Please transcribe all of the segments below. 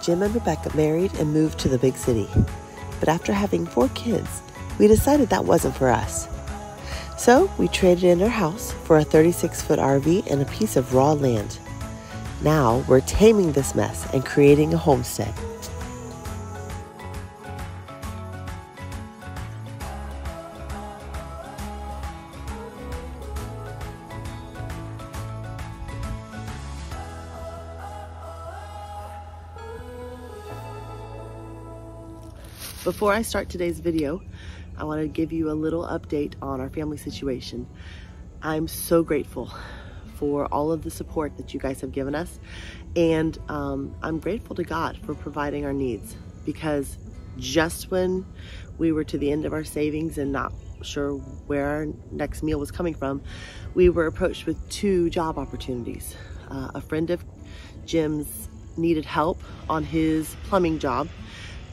Jim and Rebecca married and moved to the big city. But after having 4 kids, we decided that wasn't for us. So we traded in our house for a 36-foot RV and a piece of raw land. Now we're taming this mess and creating a homestead. Before I start today's video, I want to give you a little update on our family situation. I'm so grateful for all of the support that you guys have given us, and I'm grateful to God for providing our needs, because just when we were to the end of our savings and not sure where our next meal was coming from, we were approached with 2 job opportunities. A friend of Jim's needed help on his plumbing job,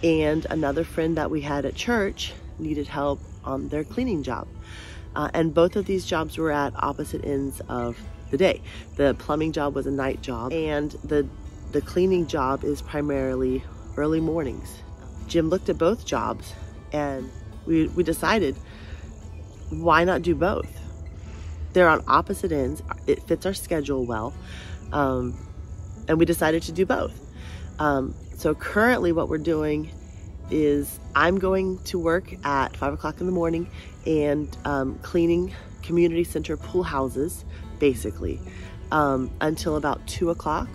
and another friend that we had at church needed help on their cleaning job. And both of these jobs were at opposite ends of the day. The plumbing job was a night job, and the cleaning job is primarily early mornings. Jim looked at both jobs, and we decided, why not do both? They're on opposite ends. It fits our schedule well. And we decided to do both. So currently what we're doing is I'm going to work at 5 o'clock in the morning and cleaning community center pool houses, basically, until about 2 o'clock,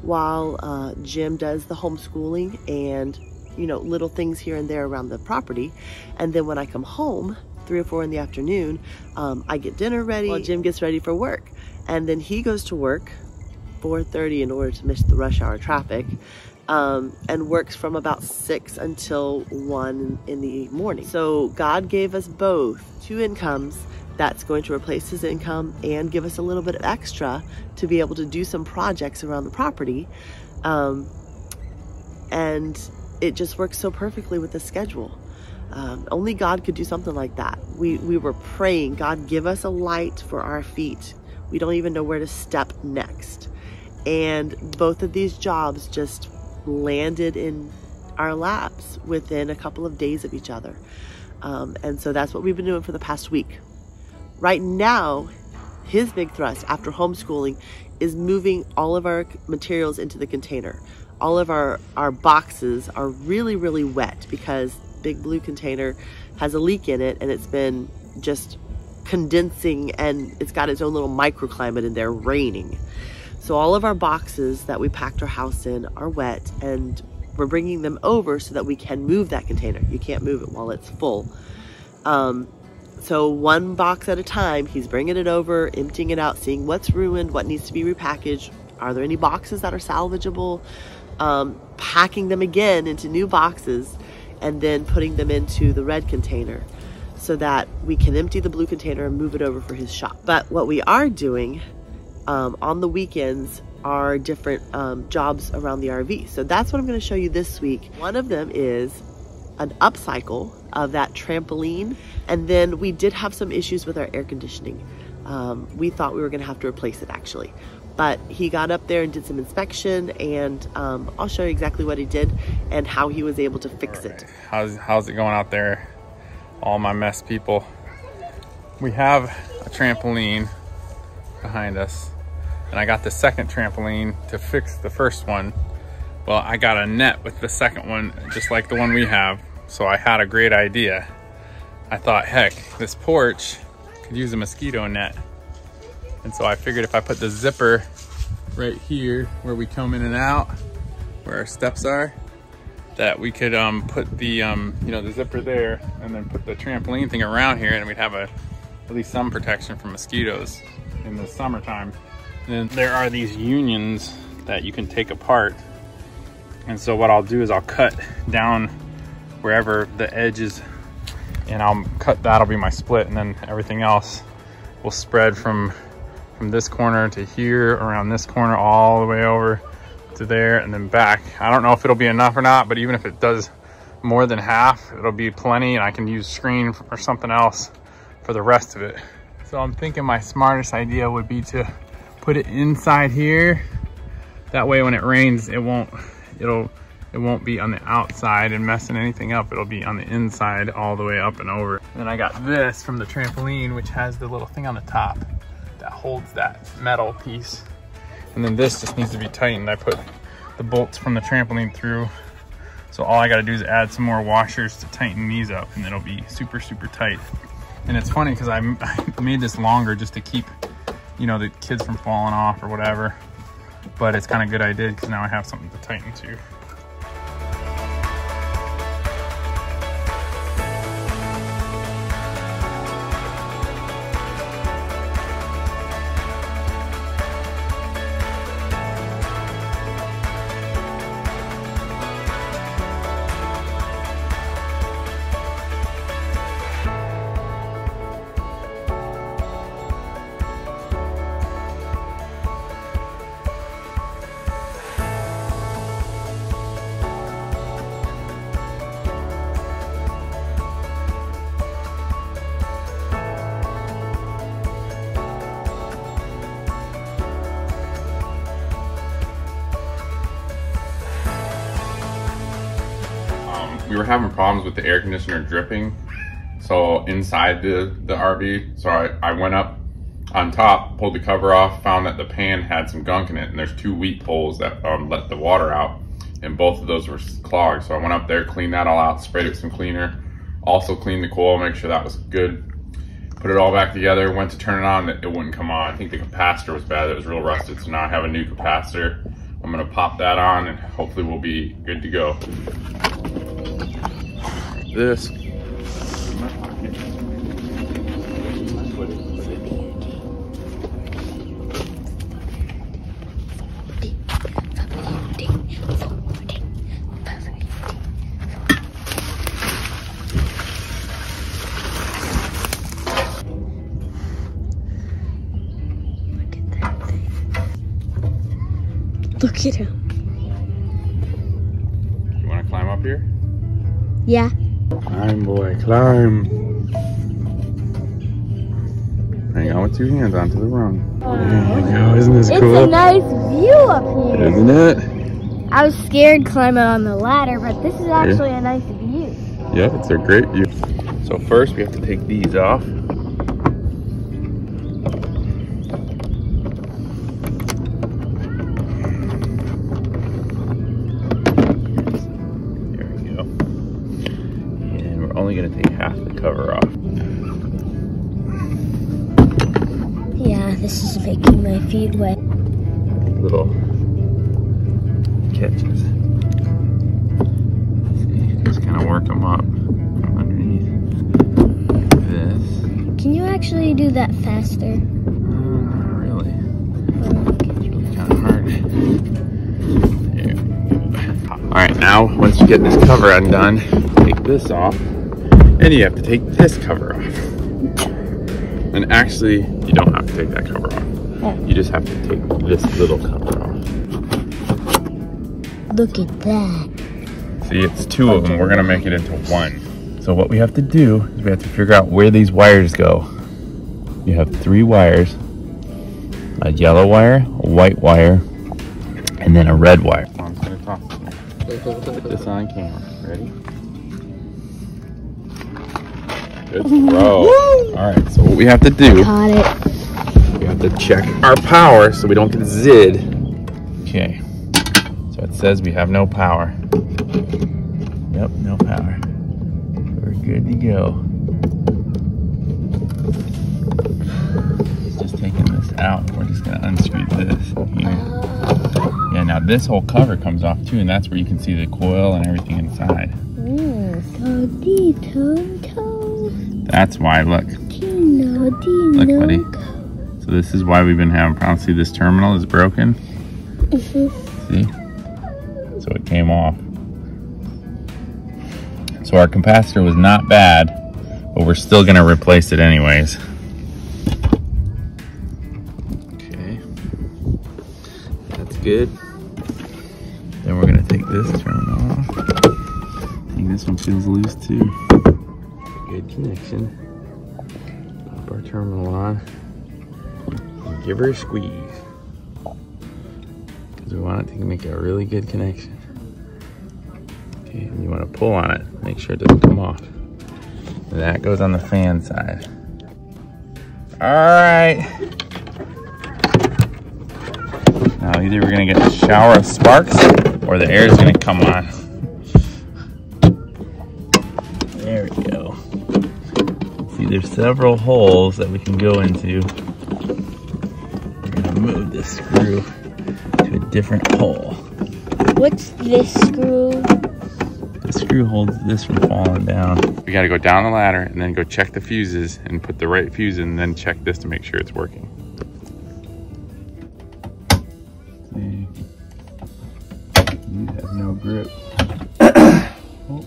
while Jim does the homeschooling and, you know, little things here and there around the property. And then when I come home, 3 or 4 in the afternoon, I get dinner ready while Jim gets ready for work. And then he goes to work 4:30 in order to miss the rush hour traffic. And works from about 6 until 1 in the morning. So God gave us both 2 incomes that's going to replace his income and give us a little bit of extra to be able to do some projects around the property. And it just works so perfectly with the schedule. Only God could do something like that. We were praying, God, give us a light for our feet. We don't even know where to step next. And both of these jobs just landed in our laps within a couple of days of each other. And so that's what we've been doing for the past week. Right now, his big thrust after homeschooling is moving all of our materials into the container. All of our boxes are really, really wet because Big Blue container has a leak in it, and it's been just condensing, and it's got its own little microclimate in there, raining. So all of our boxes that we packed our house in are wet, and we're bringing them over so that we can move that container. You can't move it while it's full. So 1 box at a time, he's bringing it over, emptying it out, seeing what's ruined, what needs to be repackaged. Are there any boxes that are salvageable? Packing them again into new boxes, and then putting them into the red container so that we can empty the blue container and move it over for his shop. But what we are doing on the weekends are different jobs around the RV. So that's what I'm going to show you this week. One of them is an upcycle of that trampoline. And then we did have some issues with our air conditioning. We thought we were going to have to replace it, actually. But he got up there and did some inspection, and I'll show you exactly what he did and how he was able to fix it. How's it going out there, all my mess people? We have a trampoline behind us, and I got the second trampoline to fix the first one. Well, I got a net with the second one, just like the one we have. So I had a great idea. I thought, heck, this porch could use a mosquito net. And so I figured if I put the zipper right here where we come in and out, where our steps are, that we could put the you know, the zipper there, and then put the trampoline thing around here, and we'd have at least some protection from mosquitoes in the summertime. And then there are these unions that you can take apart. And so what I'll do is I'll cut down wherever the edge is, and I'll cut, that'll be my split, and then everything else will spread from this corner to here, around this corner, all the way over to there, and then back. I don't know if it'll be enough or not, but even if it does more than half, it'll be plenty, and I can use screen or something else for the rest of it. So I'm thinking my smartest idea would be to put it inside here. That way when it rains, it'll it won't be on the outside and messing anything up. It'll be on the inside all the way up and over. And then I got this from the trampoline, which has the little thing on the top that holds that metal piece. And then this just needs to be tightened. I put the bolts from the trampoline through. So all I gotta do is add some more washers to tighten these up, and it'll be super, super tight. And it's funny because I made this longer just to keep, you know, the kids from falling off or whatever. But it's kind of good I did, because now I have something to tighten to. We were having problems with the air conditioner dripping, so inside the RV. So I went up on top, pulled the cover off, found that the pan had some gunk in it, and there's 2 weak poles that let the water out, and both of those were clogged. So I went up there, cleaned that all out, sprayed it with some cleaner, also cleaned the coil, make sure that was good. Put it all back together, went to turn it on, it wouldn't come on. I think the capacitor was bad, it was real rusted, so now I have a new capacitor. I'm gonna pop that on and hopefully we'll be good to go. This. Look at him. You wanna climb up here? Yeah. Climb, boy, climb. Hang on with 2 hands onto the rung. There you go. Isn't this cool? It's a nice view up here. Isn't it? I was scared climbing on the ladder, but this is actually a nice view. Yeah, it's a great view. So first we have to take these off. There we go. And we're only going to take half the cover off. Yeah, this is making my feet wet. Little catches. See, just kind of work them up from underneath this. Can you actually do that faster? Not really. It's really kind of hard. There we go. All right, now once you get this cover undone, take this off, and you have to take this cover off. And actually, you don't have to take that cover off. Oh. You just have to take this little cover off. Look at that. See, it's 2 of them. We're gonna make it into 1. So what we have to do is we have to figure out where these wires go. You have 3 wires, a yellow wire, a white wire, and then a red wire. I'm just gonna toss it. Put this on camera. Ready? Good throw. All right, so what we have to do, Caught it. we have to check our power so we don't get zid. Okay, so it says we have no power. Yep, no power. We're good to go. Just taking this out. We're just gonna unscrew this here. Yeah, now this whole cover comes off too, and that's where you can see the coil and everything inside. That's why, look. Look, buddy. So this is why we've been having problems. See, this terminal is broken. See? So it came off. So our capacitor was not bad, but we're still gonna replace it anyways. Okay. That's good. Then we're gonna take this terminal off. I think this one feels loose too. Good connection. Pop our terminal on and give her a squeeze, because we want it to make a really good connection. And you want to pull on it, make sure it doesn't come off. That goes on the fan side. All right. Now either we're gonna get a shower of sparks or the air is gonna come on. There we go. See, there's several holes that we can go into. We're gonna move this screw to a different hole. What's this screw? The screw holds this from falling down. We gotta go down the ladder and then go check the fuses and put the right fuse in and then check this to make sure it's working. See, you have no grip. Oh.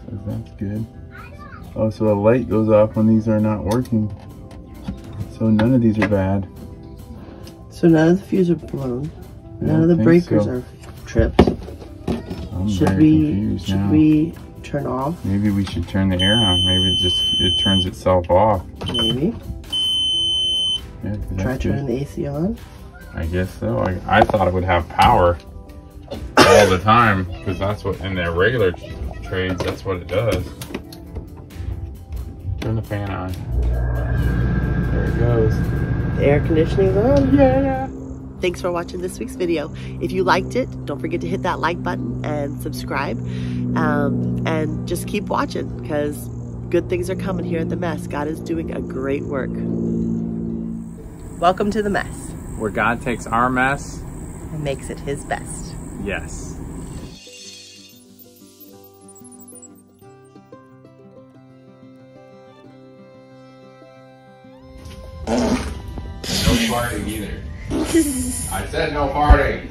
So that's good. Oh, so a light goes off when these are not working. So none of these are bad. So none of the fuses are blown. None of the breakers are tripped. Should we turn off? Maybe we should turn the air on. Maybe it turns itself off. Maybe. Yeah, try turning the AC on. I guess so. I thought it would have power all the time because that's what in their regular trades, that's what it does. Turn the fan on. There it goes. The air conditioning's on. Yeah. Thanks for watching this week's video. If you liked it, don't forget to hit that like button and subscribe. And just keep watching because good things are coming here at The Mess. God is doing a great work. Welcome to The Mess. Where God takes our mess And makes it his best. Yes. No farting either. I said no farting.